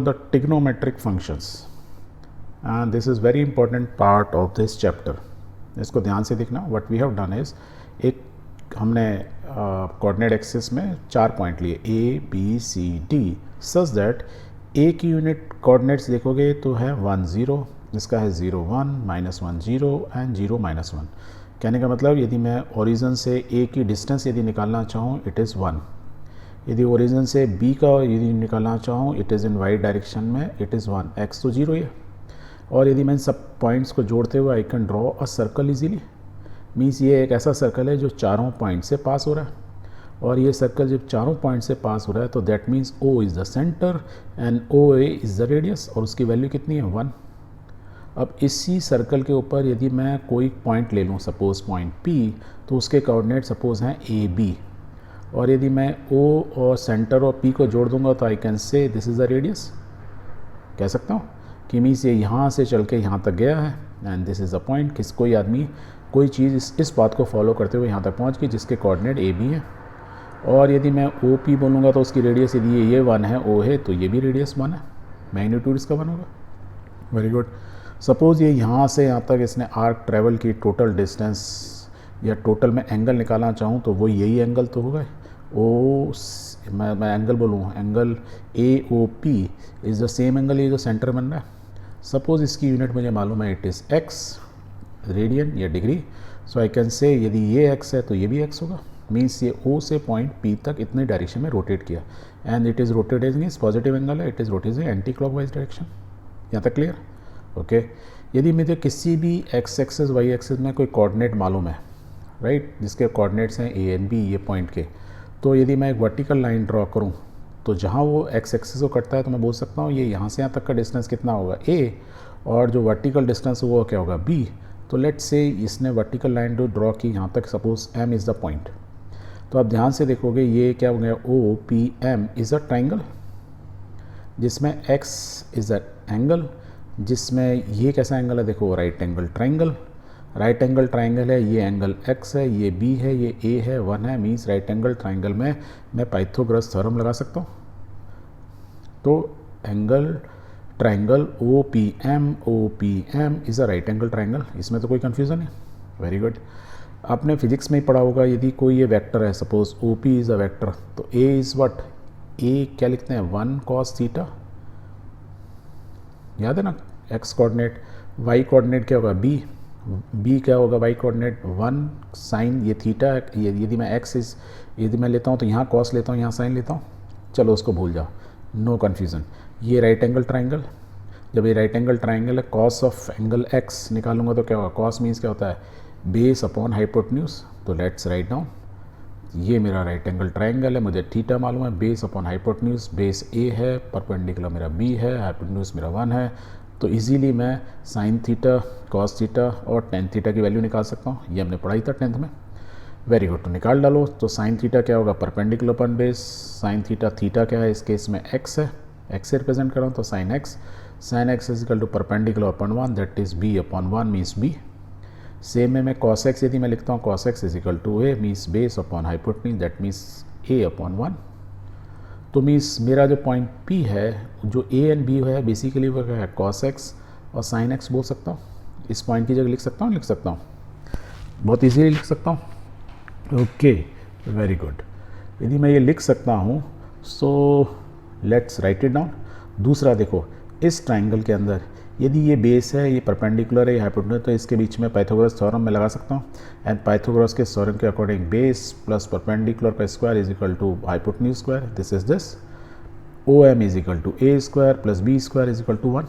The trigonometric functions, and this is very important part of this chapter. इसको ध्यान से देखना. What we have done is एक हमने कोऑर्डिनेट एक्सिस में 4 पॉइंट लिए A, B, C, D such that A की यूनिट कोऑर्डिनेट्स देखोगे तो है 1 0, इसका है 0 1, -1 0 एंड 0 -1. कहने का मतलब यदि मैं ओरिजिन से A की डिस्टेंस यदि निकालना चाहूँ इट इज़ 1. यदि ओरिजिन से B का यदि निकालना चाहूँ it is in Y direction में इट इज़ 1. x तो 0 है. और यदि मैं इन सब पॉइंट्स को जोड़ते हुए I can draw a circle easily. Means ये एक ऐसा सर्कल है जो चारों पॉइंट से पास हो रहा है. और ये सर्कल जब चारों पॉइंट से पास हो रहा है तो that means O is the centre and OA is the radius. और उसकी वैल्यू कितनी है 1. अब इसी सर्कल के ऊपर यदि मैं कोई पॉइंट ले लूँ सपोज पॉइंट P तो उसके कोऑर्डिनेट सपोज हैं AB. और यदि मैं O और सेंटर और P को जोड़ दूंगा तो I can say this is the radius. कह सकता हूँ कि मीन्स ये यहाँ से चल के यहाँ तक गया है and this is the point. किस कोई आदमी कोई चीज़ इस बात को फॉलो करते हुए यहाँ तक पहुँच गई जिसके कोऑर्डिनेट AB है. और यदि मैं OP बोलूँगा तो उसकी रेडियस यदि ये 1 है O है तो ये भी रेडियस 1 है. मैग्नीट्यूड इसका 1 होगा. Very good. सपोज़ ये यहाँ से यहाँ तक इसने आर्क ट्रेवल की टोटल डिस्टेंस या टोटल मैं एंगल निकालना चाहूँ तो वो यही एंगल तो होगा. मैं एंगल बोलूँ angle AOP is the same angle ये जो सेंटर बन रहा है. सपोज़ इसकी यूनिट मुझे मालूम है इट इज़ x रेडियन या degree. So I can say यदि ये x है तो ये भी x होगा. मीन्स ये O से पॉइंट P तक इतने डायरेक्शन में रोटेट किया and it is rotated means positive angle है. It is rotated anti clockwise direction. यहाँ तक क्लियर. ओके. यदि मुझे किसी भी x एक्सिस y एक्सिस में कोई कोऑर्डिनेट मालूम है राइट जिसके कोऑर्डिनेट्स हैं A एंड B ये पॉइंट के, तो यदि मैं एक वर्टिकल लाइन ड्रॉ करूँ तो जहाँ वो x एक्सिस को कटता है तो मैं बोल सकता हूँ ये यहाँ से यहाँ तक का डिस्टेंस कितना होगा A और जो वर्टिकल डिस्टेंस वो क्या होगा B. तो लेट्स से इसने वर्टिकल लाइन जो ड्रॉ की यहाँ तक suppose M is the point. तो आप ध्यान से देखोगे ये क्या हो गया OPM इज़ अ ट्राइंगल जिसमें x इज़ अ एंगल जिसमें ये कैसा एंगल है देखो right angle triangle. Right angle triangle है. ये एंगल x है ये B है ये A है 1 है. मीन्स राइट एंगल ट्राइंगल में मैं पाइथागोरस थ्योरम लगा सकता हूँ. तो angle triangle OPM is a right angle triangle. इसमें तो कोई कन्फ्यूज़न नहीं. Very good. आपने फिजिक्स में ही पढ़ा होगा यदि कोई ये वेक्टर है suppose OP is a vector तो A इज़ व्हाट. A क्या लिखते हैं 1 cos थीटा. याद है ना. x coordinate. y कोऑर्डिनेट क्या होगा B क्या होगा y कोऑर्डिनेट 1 साइन ये थीटा. यदि मैं यदि मैं लेता हूँ तो यहाँ cos लेता हूँ यहाँ साइन लेता हूँ. चलो उसको भूल जाओ. No confusion. ये राइट एंगल ट्राइंगल. जब ये राइट एंगल ट्राइंगल है cos ऑफ एंगल x निकालूंगा तो क्या होगा. cos मीन्स क्या होता है बेस अपॉन हाइपोटेन्यूज. तो लेट्स राइट डाउन. ये मेरा राइट एंगल ट्राइंगल है. मुझे थीटा मालूम है base upon hypotenuse. Base A है परपेंडिकुलर मेरा B है हाइपोटेन्यूज मेरा 1 है. तो इजीली मैं साइन थीटा कॉस थीटा और टेन थीटा की वैल्यू निकाल सकता हूँ. ये हमने पढ़ाई था 10th में. Very good. तो निकाल डालो. तो साइन थीटा क्या होगा perpendicular upon base. Sine theta क्या है इस केस में x है. x से रिप्रेजेंट कर रहा हूँ तो sine x is equal to perpendicular upon 1 that is B upon 1 means B. Same में मैं cos x यदि मैं लिखता हूँ cos x is equal to A means base upon hypotenuse that means A upon 1. तो मीन्स मेरा जो point P है जो A एंड B है बेसिकली वो क्या है cos x और sin x बोल सकता हूँ. इस पॉइंट की जगह लिख सकता हूँ बहुत इजीली लिख सकता हूँ. ओके. Very good. यदि मैं ये लिख सकता हूँ so let's write it down. दूसरा देखो इस ट्राइंगल के अंदर यदि ये बेस है ये परपेंडिकुलर है ये हाइपोटेन्यूज तो इसके बीच में पाइथागोरस थ्योरम में लगा सकता हूँ. एंड पाइथागोरस के थ्योरम के अकॉर्डिंग बेस प्लस परपेंडिकुलर का square is equal to hypotenuse square. This is this. OM is equal to A square plus B square is equal to 1.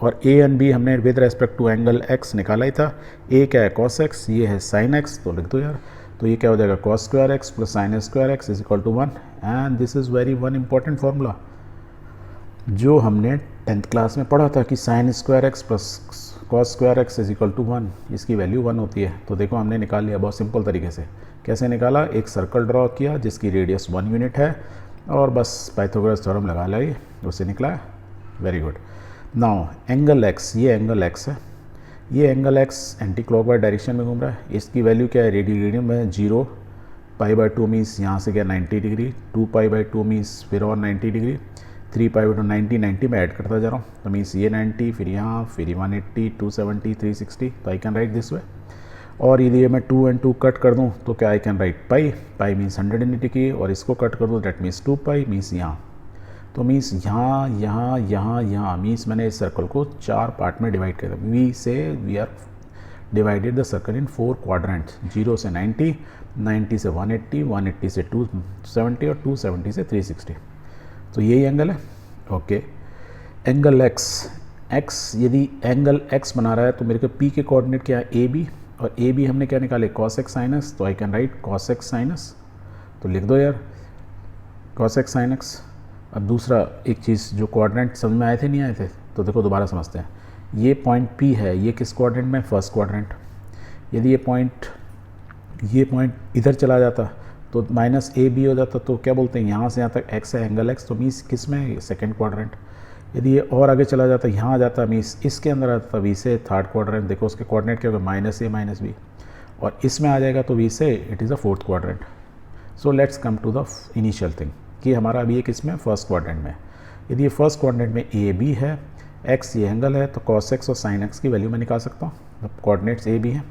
और A एंड B हमने with respect to angle x निकाला ही था. A क्या है cos x ये है sin x तो लिख दो यार. तो ये क्या हो जाएगा cos square x plus sin square x is equal to 1. And this is very one important formula जो हमने 10th क्लास में पढ़ा था कि sine square x plus cos square x is equal to 1. इसकी वैल्यू 1 होती है. तो देखो हमने निकाल लिया बहुत सिंपल तरीके से. कैसे निकाला. एक सर्कल ड्रॉ किया जिसकी रेडियस 1 यूनिट है और बस पाइथागोरस थ्योरम लगा लिया उससे निकला. Very good. Now angle x ये एंगल x है. ये angle x anti clockwise direction में घूम रहा है. इसकी वैल्यू क्या है रेडियन में 0 पाई बाई 2 मीन्स यहाँ से क्या 90 डिग्री. 2 पाई बाई 2 मीन्स फिर और 90 डिग्री. 3 पाई बाई टू 90, 90 में ऐड करता जा रहा हूँ, तो मीन्स ये 90, फिर यहाँ, फिर 180, 270, 360, तो आई कैन राइट दिस वे। और यदि ये मैं 2 and 2 कट कर दूँ तो क्या आई can right pi, pi means 180 की, और इसको कट कर दूँ दैट मीन्स 2 पाई मीन्स यहाँ, तो मीन्स यहाँ यहाँ यहाँ यहाँ मीन्स मैंने इस सर्कल को 4 पार्ट में डिवाइड कर दिया। We say we are divided the circle in 4 quadrant, 0 से 90, 90 से 180, 180 से 270 और 270 से 360, तो यही एंगल है। ओके, एंगल एक्स, एक्स यदि एंगल एक्स बना रहा है तो मेरे को पी के कोऑर्डिनेट क्या है, ए बी, और ए बी हमने क्या निकाले, कॉस एक्स साइन एक्स, तो I can right cos x sign x, तो लिख दो यार कॉस एक्स साइन एक्स। अब दूसरा एक चीज़ जो कोऑर्डिनेट समझ में आए थे नहीं आए थे, तो देखो दोबारा समझते हैं। ये पॉइंट पी है, ये किस क्वाड्रेंट में, फर्स्ट क्वाड्रेंट। यदि ये पॉइंट इधर चला जाता तो माइनस ए बी हो जाता, तो क्या बोलते हैं यहाँ से यहाँ तक एक्स है, एंगल एक्स, तो मीन्स किस में, सेकंड क्वाड्रेंट। यदि ये और आगे चला जाता, यहाँ आ जाता, मीन्स इसके अंदर आता वी से थर्ड क्वाड्रेंट। देखो उसके कोऑर्डिनेट क्या होगा, माइनस ए माइनस बी, और इसमें आ जाएगा तो we say it is a fourth quadrant. So let's come to the initial thing कि हमारा अभी एक इसमें फर्स्ट क्वाड्रेंट में, यदि ये फर्स्ट क्वाड्रेंट में ए बी है, एक्स ये एंगल है, तो कॉस एक्स और साइन एक्स की वैल्यू मैं निकाल सकता हूँ। अब कोऑर्डिनेट्स ए बी हैं।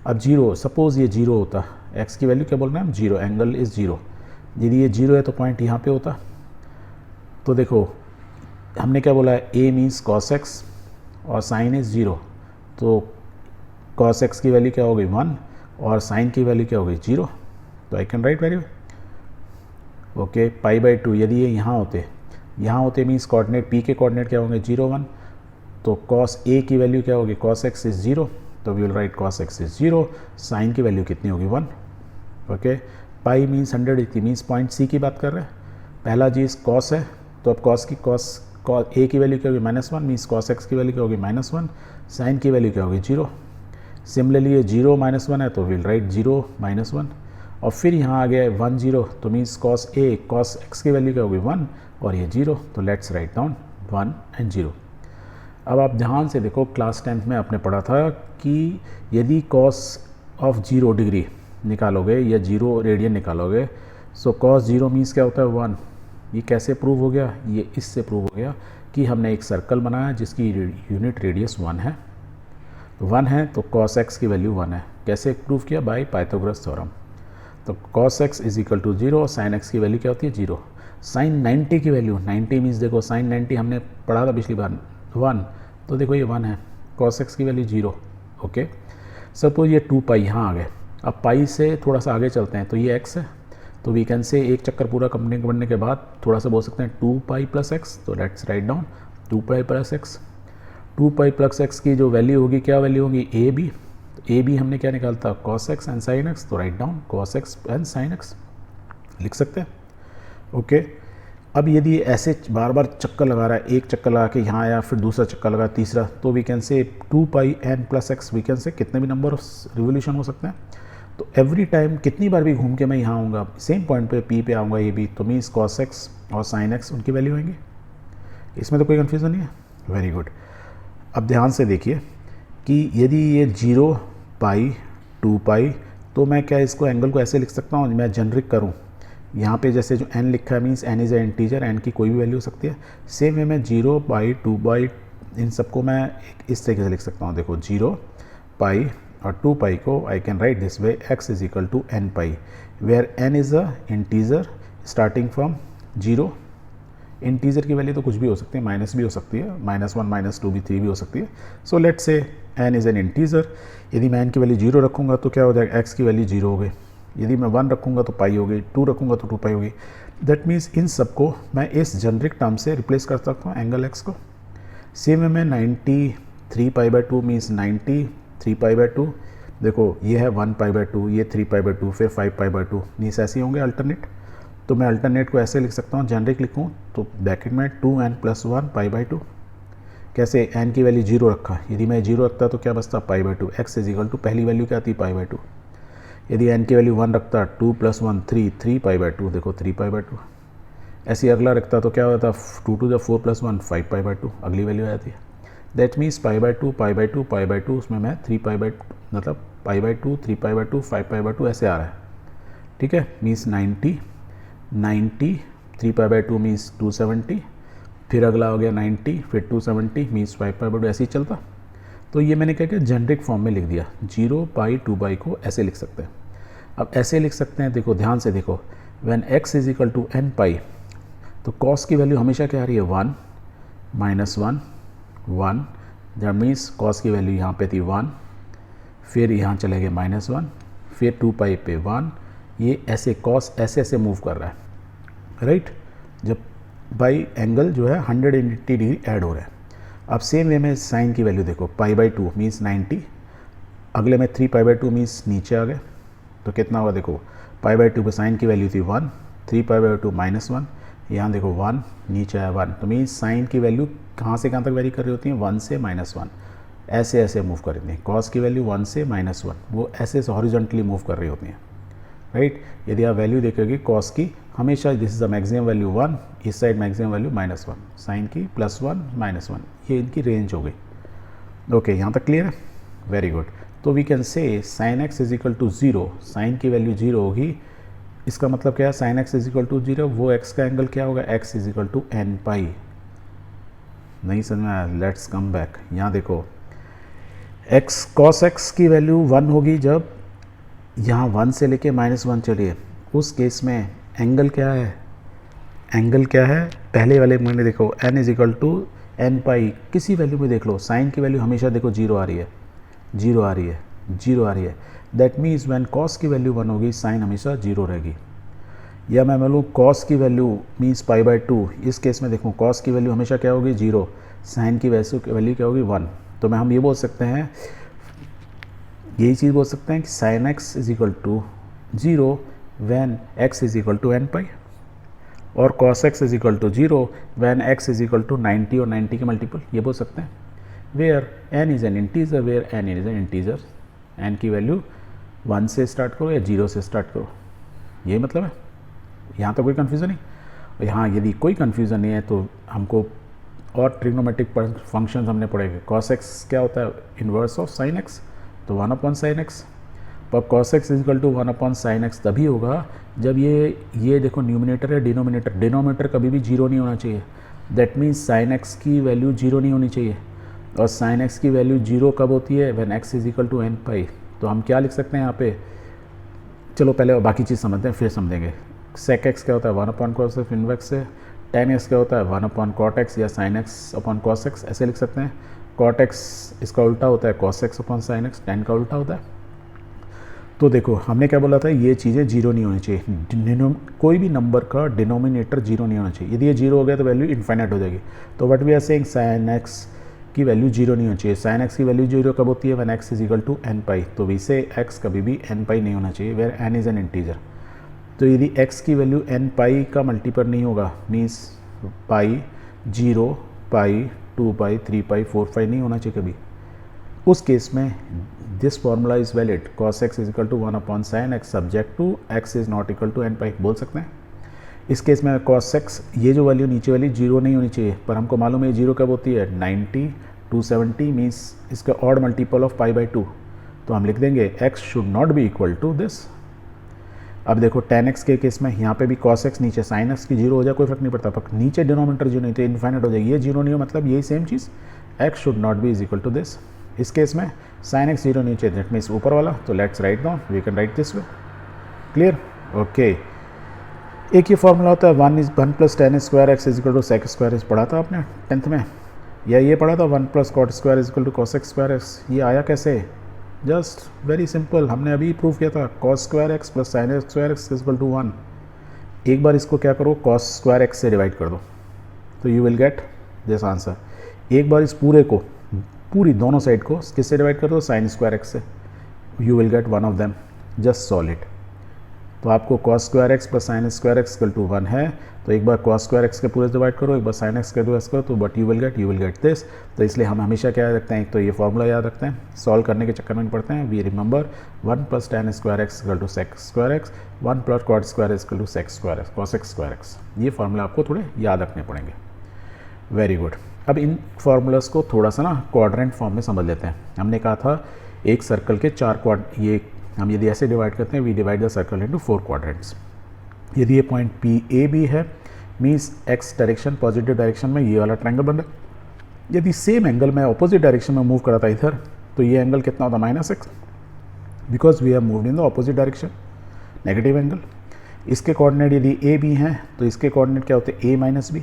अब जीरो, सपोज़ ये जीरो होता, एक्स की वैल्यू क्या बोल रहे हैं हम, जीरो, एंगल इज़ जीरो। यदि ये जीरो है तो पॉइंट यहाँ पे होता, तो देखो हमने क्या बोला है, ए मीन्स कॉस एक्स और साइन इज़ जीरो, तो कॉस एक्स की वैल्यू क्या हो गई 1 और साइन की वैल्यू क्या हो गई 0, तो I can right value. Okay, pi by 2, यदि ये यहाँ होते मीन्स कोऑर्डिनेट पी के कोऑर्डिनेट क्या होंगे 0 1, तो कॉस ए की वैल्यू क्या होगी, कॉस एक्स इज़ 0, तो we will write cos x is 0, sine की वैल्यू कितनी होगी 1। Okay, pi means 180 means point C की बात कर रहे हैं। पहला चीज़ कॉस है, तो अब कॉस ए की वैल्यू क्या होगी -1 मीन्स कॉस एक्स की वैल्यू क्या होगी -1, साइन की वैल्यू क्या होगी 0। सिमिलरली ये 0 -1 है, तो विल राइट 0 -1, और फिर यहाँ आ गया है 1 0, तो मीन्स कॉस एक्स की वैल्यू क्या होगी 1 और ये 0, तो लेट्स राइट डाउन 1 and 0। अब आप ध्यान से देखो, क्लास 10th में आपने पढ़ा था कि यदि कॉस ऑफ 0 डिग्री निकालोगे या 0 रेडियन निकालोगे, सो कॉस 0 मीन्स क्या होता है 1। ये कैसे प्रूव हो गया, ये इससे प्रूव हो गया कि हमने एक सर्कल बनाया जिसकी यूनिट रेडियस 1 है, तो 1 है तो कॉस एक्स की वैल्यू 1 है। कैसे प्रूव किया, बाय पाइथागोरस थ्योरम। तो cos x is equal to 0, sine x की वैल्यू क्या होती है 0। साइन 90 की वैल्यू, 90 मीन्स देखो साइन 90 हमने पढ़ा था पिछली बार 1, तो देखो ये 1 है, कॉस एक्स की वैल्यू 0। ओके, सपोज ये 2 पाई यहाँ आ गए। अब पाई से थोड़ा सा आगे चलते हैं, तो ये x है, तो वी कैन से एक चक्कर पूरा बनने के बाद थोड़ा सा बोल सकते हैं 2 पाई प्लस एक्स, तो let's write down 2 pi plus x. 2 pi plus x की जो वैल्यू होगी, क्या वैल्यू होगी, ए बी। ए बी हमने क्या निकालता, cos x and sine x, तो write down cos x and sine x लिख सकते हैं। ओके, अब यदि ऐसे बार बार चक्कर लगा रहा है, एक चक्कर लगा के यहाँ आया, फिर दूसरा चक्कर लगा, तीसरा, तो we can say 2 pi n plus x, we can say कितने भी नंबर ऑफ रिवोल्यूशन हो सकते हैं। तो एवरी टाइम कितनी बार भी घूम के मैं यहाँ आऊँगा, सेम पॉइंट पे पी पे आऊँगा ये भी, तो मीन्स कॉस एक्स और साइन एक्स उनकी वैल्यू आएंगी। इसमें तो कोई कन्फ्यूज़न नहीं है, वेरी गुड। अब ध्यान से देखिए कि यदि ये 0 पाई 2 पाई, तो मैं क्या इसको एंगल को ऐसे लिख सकता हूँ, मैं जेनरिक करूँ, यहाँ पे जैसे जो n लिखा है means n is a integer, n की कोई भी वैल्यू हो सकती है। सेम वे में 0 पाई 2 पाई इन सबको मैं इस तरीके से लिख सकता हूँ। देखो 0 पाई और 2 पाई को I can write this way, x is equal to n pi, where n is a integer starting from 0। Integer की वैल्यू तो कुछ भी हो सकती है, माइनस भी हो सकती है, -1 -2 भी 3 भी हो सकती है। So let's say n is an integer. यदि मैं n की वैल्यू 0 रखूँगा तो क्या हो जाएगा, x की वैल्यू 0 हो गई। यदि मैं 1 रखूँगा तो पाई होगी, 2 रखूँगा तो 2 पाई होगी। दैट मीन्स इन सबको मैं इस जेनरिक टर्म से रिप्लेस कर सकता हूँ एंगल x को। सेम में 93 पाई बाई 2 मीन्स 93 पाई बाई 2, देखो ये है 1 पाई बाई 2, ये 3 पाई बाई 2, फिर 5 पाई बाई 2, मीन्स ऐसे होंगे अल्टरनेट। तो मैं अल्टरनेट को ऐसे लिख सकता हूँ, जेनरिक लिखूँ तो ब्रैकेट में 2n+1 पाई बाई 2। कैसे, n की वैल्यू 0 रखा, यदि मैं 0 रखता तो क्या बचता pi by 2, x is equal to पहली वैल्यू क्या आती पाई बाई 2। यदि n की वैल्यू 1 रखता, 2 + 1 3, 3 पाई बाई 2, देखो 3 पाई बाई 2। ऐसे अगला रखता तो क्या होता, 2 to the 4 + 1 5 पाई बाई 2, अगली वैल्यू आ जाती है। That means pi by 2 pi by 2 pi by 2, उसमें मैं 3 पाई बाई, मतलब पाई by 2 3 pi by 2 5 pi by 2 ऐसे आ रहा है। ठीक है, मीन्स 90 3 पाई बाई 2 मीन्स 270, फिर अगला हो गया 90, फिर 270 मीन्स 5 ऐसे ही चलता। तो ये मैंने क्या किया, जेनरिक फॉर्म में लिख दिया, 0 पाई 2 पाई को ऐसे लिख सकते हैं। अब ऐसे लिख सकते हैं, देखो ध्यान से देखो, when x is equal to n pi, तो कॉस की वैल्यू हमेशा क्या आ रही है, 1 -1 1, दैट मीन्स कॉस की वैल्यू यहाँ पे थी 1, फिर यहाँ चले गए -1, फिर 2 पाई पे 1, ये ऐसे कॉस ऐसे ऐसे मूव कर रहा है, राइट। जब बाई एंगल जो है 180 डिग्री ऐड हो रहा है। अब सेम वे में साइन की वैल्यू देखो, π/2 मीन्स 90, अगले में 3π/2 मीन्स नीचे आ गए, तो कितना होगा देखो, π/2 पे साइन की वैल्यू थी 1, 3π/2 -1, यहाँ देखो 1 नीचे आया 1, तो मीन्स साइन की वैल्यू कहाँ से कहाँ तक वेरी कर रही होती है, 1 से -1, ऐसे ऐसे मूव कर रही हैं। कॉस की वैल्यू 1 से -1 वो ऐसे ऐसे हॉरिजॉन्टली मूव कर रही होती हैं, राइट। यदि आप वैल्यू देखोगे कॉस की, हमेशा this is the maximum value 1, इस साइड मैक्सिमम वैल्यू -1, साइन की +1 -1, ये इनकी रेंज हो गई। ओके, यहाँ तक क्लियर है, वेरी गुड। तो we can say sine x is equal to 0, sine की वैल्यू 0 होगी, इसका मतलब क्या है, sine x is equal to 0, वो x का एंगल क्या होगा, x is equal to n pi. नहीं समझ में आया, लेट्स कम बैक, यहाँ देखो x cos x की वैल्यू 1 होगी जब यहाँ 1 से लेके -1 चलिए, उस केस में एंगल क्या है, एंगल क्या है, पहले वाले मैंने देखो n is equal to n pi, किसी वैल्यू में देख लो, साइन की वैल्यू हमेशा देखो 0 आ रही है, 0 आ रही है, 0 आ रही है, दैट मीन्स व्हेन कॉस की वैल्यू 1 होगी, साइन हमेशा 0 रहेगी। या मैं बोलूँ कॉस की वैल्यू मीन्स π/2, इस केस में देखो कॉस की वैल्यू हमेशा क्या होगी, 0, साइन की वैल्यू क्या होगी, 1। तो मैं हम ये बोल सकते हैं, यही चीज़ बोल सकते हैं कि sine x is equal to 0 when x is equal to n pi, और cos x is equal to 0 when x is equal to 90 और 90 के मल्टीपल, ये बोल सकते हैं। Where n is an integer, where n is an integer, n की value 1 से start करो या 0 से स्टार्ट करो, ये मतलब है। यहाँ तो कोई कन्फ्यूज़न नहीं, और यहाँ यदि कोई कन्फ्यूज़न नहीं है तो हमको और ट्रिग्नोमेट्रिक फंक्शंस हमने पढ़ेंगे। cos x क्या होता है, इन्वर्स ऑफ sin x, तो 1/sin x, पर cos x is equal to 1/sin x तभी होगा जब ये देखो न्यूमिनेटर है डिनोमिनेटर, डिनोमिनेटर कभी भी 0 नहीं होना चाहिए, दैट मीन्स sin x की वैल्यू 0 नहीं होनी चाहिए, और sin x की वैल्यू 0 कब होती है, when x is equal to n pi. तो हम क्या लिख सकते हैं यहाँ पे, चलो पहले बाकी चीज़ समझते हैं फिर समझेंगे। sec x क्या होता है, 1/cos x इनवर्स से, tan x क्या होता है, 1/cot x या sin x/cos x, ऐसे लिख सकते हैं। cot x इसका उल्टा होता है cos x/sin x, tan का उल्टा होता है। तो देखो हमने क्या बोला था, ये चीज़ें 0 नहीं होनी चाहिए, कोई भी नंबर का डिनोमिनेटर 0 नहीं होना चाहिए, यदि ये 0 हो गया तो वैल्यू इन्फाइनाइट हो जाएगी। तो what we are saying, sin x की वैल्यू 0 नहीं होनी चाहिए। sin x की वैल्यू 0 कब होती है, when x is equal to n pi, तो वैसे x कभी भी n पाई नहीं होना चाहिए, where n is an integer. तो यदि x की वैल्यू n पाई का मल्टीपल नहीं होगा, मीन्स पाई, 0 पाई, 2 पाई, 3 पाई, 4 पाई नहीं होना चाहिए कभी, उस केस में this formula is valid, cos x is equal to 1/sin x subject to x is not equal to n pi, बोल सकते हैं। इस केस में cos x ये जो वैल्यू नीचे वाली 0 नहीं होनी चाहिए, पर हमको मालूम है 0 कब होती है, 90, 270 मीन्स इसका ऑड मल्टीपल ऑफ π/2, तो हम लिख देंगे x should not be equal to this. अब देखो tan x के केस में यहाँ पे भी cos x नीचे sin x की 0 हो जाए कोई फर्क नहीं पड़ता, पर नीचे डिनोमिनेटर 0 नहीं तो इन्फाइनाइट हो जाएगी, ये 0 नहीं हो मतलब यही सेम चीज़, x should not be is equal to this. इस केस में sin x 0 नीचे, दैट मीन्स ऊपर वाला, तो let's write down, we can write this way, clear, okay. एक ये फॉर्मूला होता है 1 + tan square x is equal to sec square, इस पढ़ा था आपने 10th में, या ये पढ़ा था 1 + cot square is equal to cos square x, ये आया कैसे, जस्ट वेरी सिंपल, हमने अभी प्रूव किया था, cos square x + sin square x is equal to 1। एक बार इसको क्या करो, cos स्क्वायर x से डिवाइड कर दो, तो you will get this answer. एक बार इस पूरे को, पूरी दोनों साइड को किससे डिवाइड कर दो, sin स्क्वायर x से, you will get one of them, just solve it. तो आपको cos square x + sin square x equal to 1 है, तो एक बार cos स्क्वायर x के पूरे डिवाइड करो, एक बार sin x के डिवाइड करो, तो but you will get this. तो इसलिए हम हमेशा क्या याद रखते हैं, एक तो ये फॉर्मूला याद रखते हैं, सॉल्व करने के चक्कर में नहीं पड़ते हैं, we remember 1 + tan square x equal to sec square x, 1 + cot square equal to sec square x, cos square x, ये फॉर्मूला आपको थोड़े याद रखने पड़ेंगे। Very good. अब इन फार्मूलाज को थोड़ा सा ना क्वाड्रेंट फॉर्म में समझ लेते हैं। हमने कहा था एक सर्कल के 4 ये हम यदि ऐसे डिवाइड करते हैं, we divide the circle into 4 quadrants. यदि ये पॉइंट पी ए बी है, means x direction positive direction में ये वाला ट्रायंगल बन रहा है। यदि सेम एंगल मैं अपोजिट डायरेक्शन में मूव करा था इधर, तो ये एंगल कितना होता -x, because we have moved in the opposite direction, negative angle. इसके कोऑर्डिनेट यदि a b हैं तो इसके कोऑर्डिनेट क्या होते हैं a - b।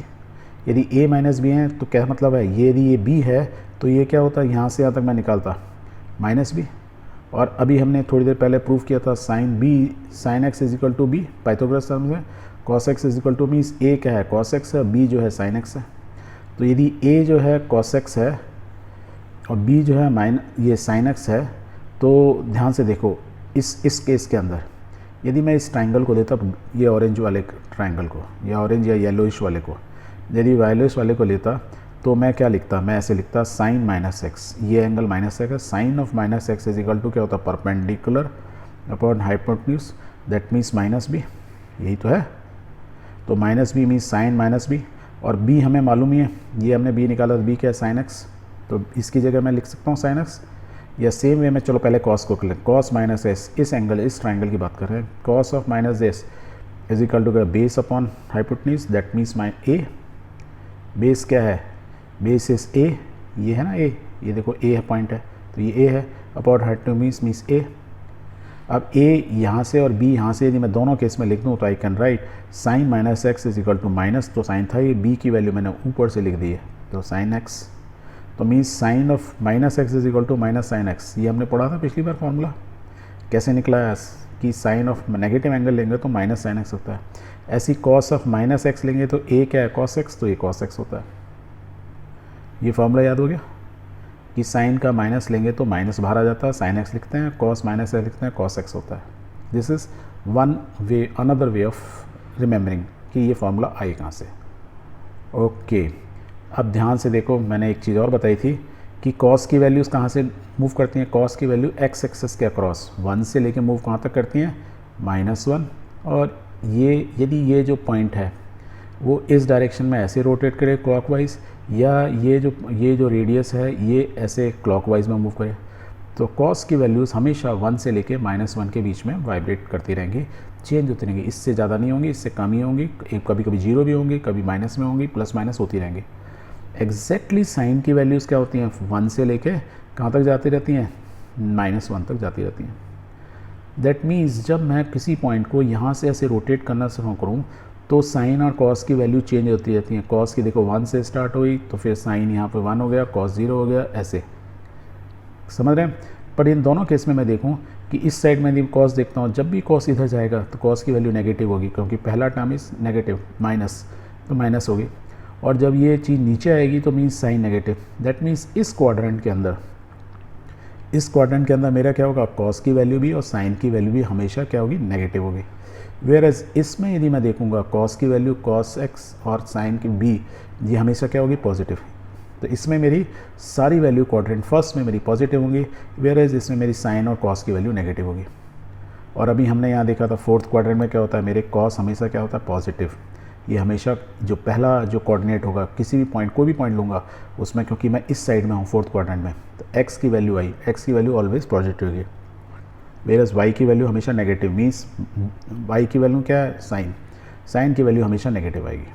यदि a - b हैं तो क्या मतलब है, ये यदि ये b है तो ये क्या होता है, यहाँ से यहाँ तक मैं निकालता -b। और अभी हमने थोड़ी देर पहले प्रूव किया था sin x is equal to B Pythagoras terms में, cos x is equal to means a क्या है cos x है, b जो है sin x है। तो यदि a जो है cos x है और b जो है ये sin x है, तो ध्यान से देखो इस केस के अंदर यदि मैं इस ट्रायंगल को लेता, ये ऑरेंज वाले ट्रायंगल को या ऑरेंज या येलोइश वाले को, यदि येलोइश वाले को लेता तो मैं क्या लिखता, मैं ऐसे लिखता sin -x, ये एंगल -x है, sine of -x is equal to क्या होता है perpendicular upon hypotenuse, that means -b, यही तो है। तो -b मीन्स साइन -b, और b हमें मालूम ही है, ये हमने b निकाला, b क्या है sin x, तो इसकी जगह मैं लिख सकता हूँ sin x। या सेम वे में चलो पहले cos को लें, cos -s, इस एंगल इस ट्रायंगल की बात कर रहे हैं, cos of -s is equal to base upon hypotenuse, that means a। Base क्या है, बेस इज a, ये है ना a, ये देखो a है पॉइंट है, तो ये a है, अपॉन हाइपोटेन्यूज मीन्स a। अब a यहाँ से और b यहाँ से यदि मैं दोनों केस में लिख दूँ तो I can write sin -x is equal to minus, तो साइन था ये, b की वैल्यू मैंने ऊपर से लिख दी है, तो sin x, तो means sine of -x is equal to sin x। ये हमने पढ़ा था पिछली बार फॉर्मूला, कैसे निकला है कि साइन ऑफ नेगेटिव एंगल लेंगे तो sin x होता है, ऐसी cos ऑफ -x लेंगे तो a क्या है cos x, तो ये cos x होता है। ये फॉर्मूला याद हो गया कि साइन का माइनस लेंगे तो माइनस बाहर आ जाता है, sin x लिखते हैं, cos -x लिखते हैं, cos x होता है। This is one way, another way of remembering कि ये फॉर्मूला आए कहाँ से। ओके, अब ध्यान से देखो, मैंने एक चीज़ और बताई थी कि cos की वैल्यूज़ कहाँ से मूव करती हैं, cos की वैल्यू x एक्सेस के अक्रॉस 1 से लेके मूव कहाँ तक करती हैं -1, और ये यदि ये जो पॉइंट है वो इस डायरेक्शन में ऐसे रोटेट करे क्लॉकवाइज, या ये जो रेडियस है ये ऐसे क्लॉकवाइज में मूव करे, तो cos की वैल्यूज़ हमेशा 1 से लेके -1 के बीच में वाइब्रेट करती रहेंगी, चेंज होती रहेंगी, इससे ज़्यादा नहीं होंगी, इससे कम ही होंगी, कभी कभी 0 भी होंगी, कभी माइनस में होंगी, प्लस माइनस होती रहेंगी। एग्जैक्टली साइन की वैल्यूज़ क्या होती हैं, 1 से लेके कहाँ तक जाती रहती हैं, -1 तक जाती रहती हैं। दैट मीन्स जब मैं किसी पॉइंट को यहाँ से ऐसे रोटेट करना शुरू करूँ तो साइन और कॉस की वैल्यू चेंज होती रहती है। कॉस की देखो 1 से स्टार्ट हुई तो फिर साइन यहाँ पे 1 हो गया, कॉस 0 हो गया, ऐसे समझ रहे हैं। पर इन दोनों केस में मैं देखूँ कि इस साइड में यदि कॉस देखता हूँ, जब भी कॉस इधर जाएगा तो कॉस की वैल्यू नेगेटिव होगी, क्योंकि पहला टर्म इज नेगेटिव, माइनस, तो माइनस होगी। और जब ये चीज़ नीचे आएगी तो means sign negative. That means इस क्वाड्रेंट के अंदर मेरा क्या होगा, कॉस की वैल्यू भी और साइन की वैल्यू भी हमेशा क्या होगी, नेगेटिव होगी। वेयर एज इसमें यदि मैं देखूंगा कॉस की वैल्यू cos x और साइन की b, ये हमेशा क्या होगी, पॉजिटिव। तो इसमें मेरी सारी वैल्यू क्वाड्रेंट फर्स्ट में मेरी पॉजिटिव होंगी, वेयर एज इसमें मेरी साइन और कॉस की वैल्यू नेगेटिव होगी। और अभी हमने यहाँ देखा था फोर्थ क्वाड्रेंट में क्या होता है, मेरे कॉस हमेशा क्या होता है, पॉजिटिव। ये हमेशा जो पहला जो कोऑर्डिनेट होगा, किसी भी पॉइंट, कोई भी पॉइंट लूँगा उसमें, क्योंकि मैं इस साइड में हूँ फोर्थ क्वाड्रेंट में, तो x की वैल्यू आई, x की वैल्यू ऑलवेज पॉजिटिव होगी, वेरस y की वैल्यू हमेशा नेगेटिव। मीन्स y की वैल्यू क्या है, साइन की वैल्यू हमेशा नेगेटिव आएगी।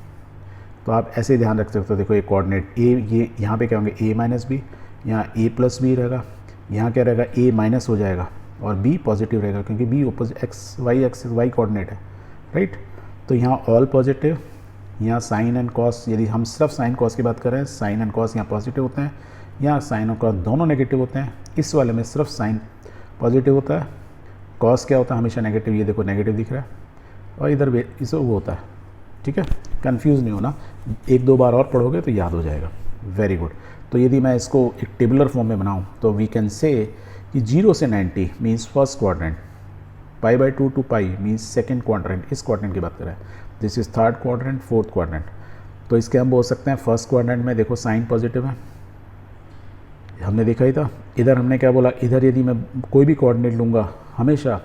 तो आप ऐसे ध्यान रख सकते हो। देखो ये कोऑर्डिनेट a, ये यहाँ पे क्या होंगे, a - b, यहाँ a + b रहेगा, यहाँ क्या रहेगा, a माइनस हो जाएगा और b पॉजिटिव रहेगा, क्योंकि b ओपोजिट y कोऑर्डिनेट है, राइट। तो यहाँ ऑल पॉजिटिव, यहाँ साइन एंड कॉस, यदि हम सिर्फ साइन कॉस की बात कर रहे हैं, साइन एंड कॉस यहाँ पॉजिटिव होते हैं, यहाँ साइन और कॉस दोनों नेगेटिव होते हैं। इस वाले में सिर्फ साइन पॉजिटिव होता है, कॉस क्या होता है, हमेशा नेगेटिव, ये देखो नेगेटिव दिख रहा है, और इधर इसे वो होता है, ठीक है। कंफ्यूज नहीं होना, 1-2 बार और पढ़ोगे तो याद हो जाएगा। Very good. तो यदि मैं इसको एक टेबुलर फॉर्म में बनाऊँ तो वी कैन से कि 0 से 90 means first quadrant, π/2 to π means second quadrant, इस क्वाड्रेंट की बात करें, this is third quadrant, fourth quadrant. तो इसके हम बोल सकते हैं फर्स्ट क्वाड्रेंट में देखो साइन पॉजिटिव है, हमने देखा ही था। इधर हमने क्या बोला, इधर यदि मैं कोई भी कोऑर्डिनेट लूँगा हमेशा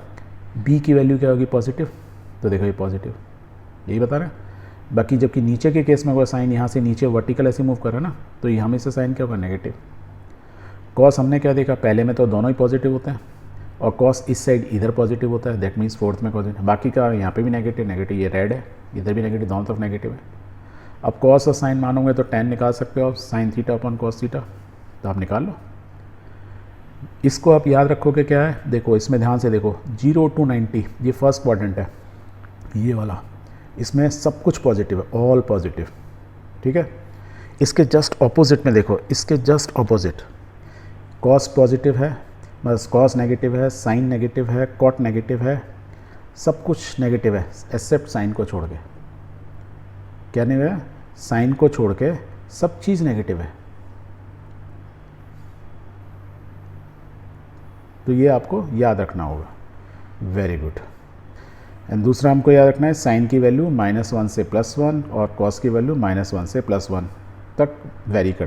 b की वैल्यू क्या होगी, पॉजिटिव। तो देखो ये पॉजिटिव, यही बता रहे हैं। बाकी जबकि नीचे के केस में अगर साइन यहाँ से नीचे वर्टिकल ऐसे मूव कर रहा है ना, तो ये हमेशा साइन क्या होगा, नेगेटिव। कॉस हमने क्या देखा, पहले में तो दोनों ही पॉजिटिव होते हैं, और कॉस इस साइड इधर पॉजिटिव होता है, दैट मीन्स फोर्थ में पॉजिटिव। बाकी का यहाँ पे भी नेगेटिव, ये रेड है, इधर भी नेगेटिव, दोनों तरफ नेगेटिव है। अब कॉस और साइन मानोगे तो tan निकाल सकते हो, sine theta upon cos theta, तो आप निकाल लो। इसको आप याद रखोगे क्या है, देखो इसमें ध्यान से देखो 0 to 90 ये फर्स्ट क्वाड्रेंट है, ये वाला, इसमें सब कुछ पॉजिटिव है, ऑल पॉजिटिव, ठीक है। इसके जस्ट ऑपोजिट में देखो, इसके जस्ट ऑपोजिट कॉस पॉजिटिव है, बस कॉस नेगेटिव है, साइन नेगेटिव है, कॉट नेगेटिव है, सब कुछ नेगेटिव है एक्सेप्ट साइन को छोड़ के। क्या नहीं है, साइन को छोड़ के सब चीज़ नेगेटिव है। तो ये आपको याद रखना होगा। Very good. एंड दूसरा हमको याद रखना है साइन की वैल्यू -1 से +1 और कॉस की वैल्यू -1 से +1 तक वेरी कर